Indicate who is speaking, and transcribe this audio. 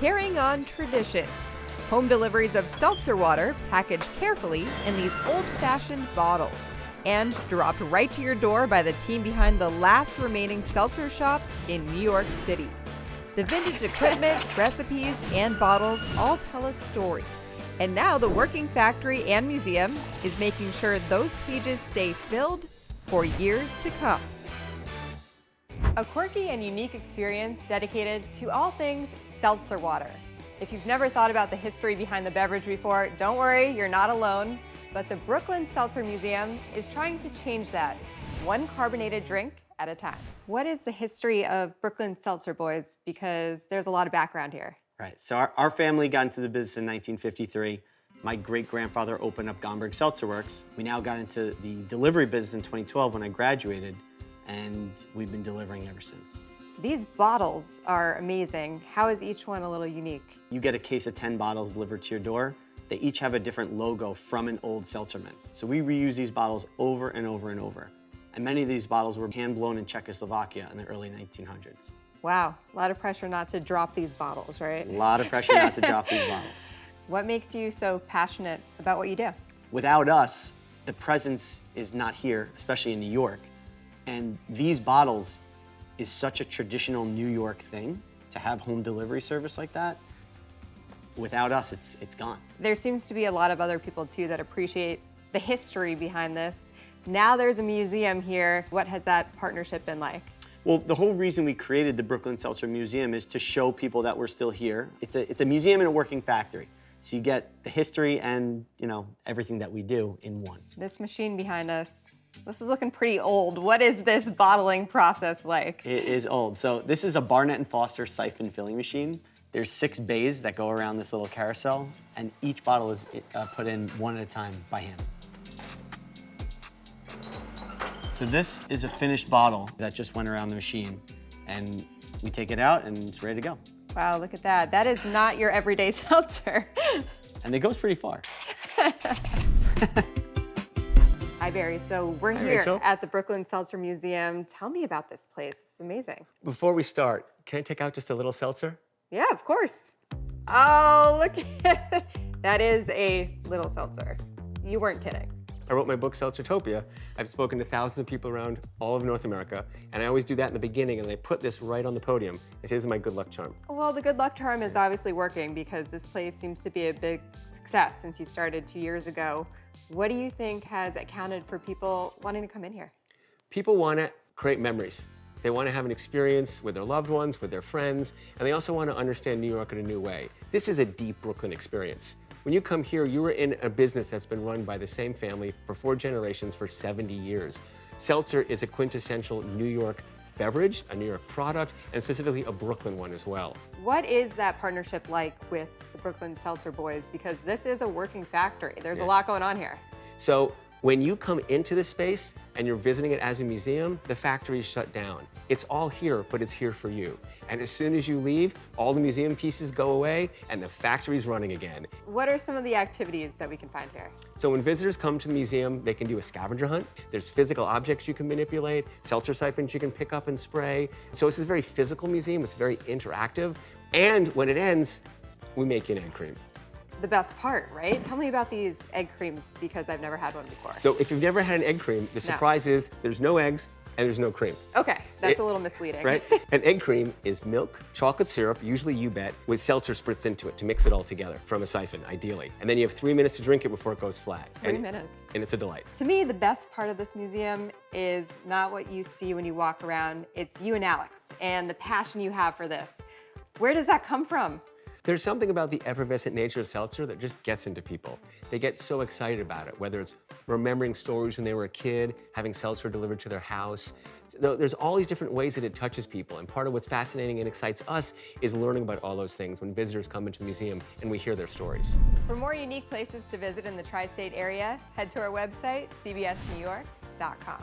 Speaker 1: carrying on traditions. Home deliveries of seltzer water packaged carefully in these old-fashioned bottles and dropped right to your door by the team behind the last remaining seltzer shop in New York City. The vintage equipment, recipes, and bottles all tell a story. And now the working factory and museum is making sure those pages stay filled for years to come. A quirky and unique experience dedicated to all things seltzer water. If you've never thought about the history behind the beverage before, don't worry, you're not alone. But the Brooklyn Seltzer Museum is trying to change that, one carbonated drink at a time. What is the history of Brooklyn Seltzer, boys? Because there's a lot of background here.
Speaker 2: Right, so our family got into the business in 1953. My great-grandfather opened up Gomberg Seltzer Works. We now got into the delivery business in 2012 when I graduated, and we've been delivering ever since.
Speaker 1: These bottles are amazing. How is each one a little unique?
Speaker 2: You get a case of 10 bottles delivered to your door. They each have a different logo from an old seltzerman. So we reuse these bottles over and over and over. And many of these bottles were hand-blown in Czechoslovakia in the early 1900s.
Speaker 1: Wow, a lot of pressure not to drop these bottles, right?
Speaker 2: A lot of pressure not to drop these bottles.
Speaker 1: What makes you so passionate about what you do?
Speaker 2: Without us, the presence is not here, especially in New York. And these bottles is such a traditional New York thing to have home delivery service like that. Without us, it's gone.
Speaker 1: There seems to be a lot of other people too that appreciate the history behind this. Now there's a museum here. What has that partnership been like?
Speaker 2: Well, the whole reason we created the Brooklyn Seltzer Museum is to show people that we're still here. It's a museum in a working factory. So you get the history and, everything that we do in one.
Speaker 1: This machine behind us, this is looking pretty old. What is this bottling process like?
Speaker 2: It is old. So this is a Barnett and Foster siphon filling machine. There's 6 bays that go around this little carousel, and each bottle is put in one at a time by hand. So this is a finished bottle that just went around the machine, and we take it out and it's ready to go.
Speaker 1: Wow, look at that. That is not your everyday seltzer.
Speaker 2: And it goes pretty far.
Speaker 1: Hi, Barry. So we're
Speaker 3: Hi,
Speaker 1: here
Speaker 3: Rachel.
Speaker 1: at the Brooklyn Seltzer Museum. Tell me about this place. It's amazing.
Speaker 3: Before we start, can I take out just a little seltzer?
Speaker 1: Yeah, of course. Oh, look at it. That is a little seltzer. You weren't kidding.
Speaker 3: I wrote my book, Seltzertopia. I've spoken to thousands of people around all of North America, and I always do that in the beginning, and I put this right on the podium. This is my good luck charm.
Speaker 1: Well, the good luck charm is obviously working because this place seems to be a big success since you started 2 years ago. What do you think has accounted for people wanting to come in here?
Speaker 3: People want to create memories. They want to have an experience with their loved ones, with their friends, and they also want to understand New York in a new way. This is a deep Brooklyn experience. When you come here, you are in a business that's been run by the same family for 4 generations for 70 years. Seltzer is a quintessential New York beverage, a New York product, and specifically a Brooklyn one as well.
Speaker 1: What is that partnership like with the Brooklyn Seltzer Boys? Because this is a working factory. There's a lot going on here.
Speaker 3: So when you come into this space and you're visiting it as a museum, the factory is shut down. It's all here, but it's here for you. And as soon as you leave, all the museum pieces go away and the factory's running again.
Speaker 1: What are some of the activities that we can find here?
Speaker 3: So when visitors come to the museum, they can do a scavenger hunt. There's physical objects you can manipulate, seltzer siphons you can pick up and spray. So it's a very physical museum, it's very interactive. And when it ends, we make you an egg cream.
Speaker 1: The best part, right? Tell me about these egg creams because I've never had one before.
Speaker 3: So if you've never had an egg cream, the surprise is there's no eggs and there's no cream.
Speaker 1: Okay, that's a little misleading.
Speaker 3: Right? An egg cream is milk, chocolate syrup, usually you bet, with seltzer spritz into it to mix it all together from a siphon, ideally. And then you have 3 minutes to drink it before it goes flat.
Speaker 1: 3 minutes.
Speaker 3: And it's a delight.
Speaker 1: To me, the best part of this museum is not what you see when you walk around. It's you and Alex and the passion you have for this. Where does that come from?
Speaker 3: There's something about the effervescent nature of seltzer that just gets into people. They get so excited about it, whether it's remembering stories when they were a kid, having seltzer delivered to their house. There's all these different ways that it touches people, and part of what's fascinating and excites us is learning about all those things when visitors come into the museum and we hear their stories.
Speaker 1: For more unique places to visit in the tri-state area, head to our website, cbsnewyork.com.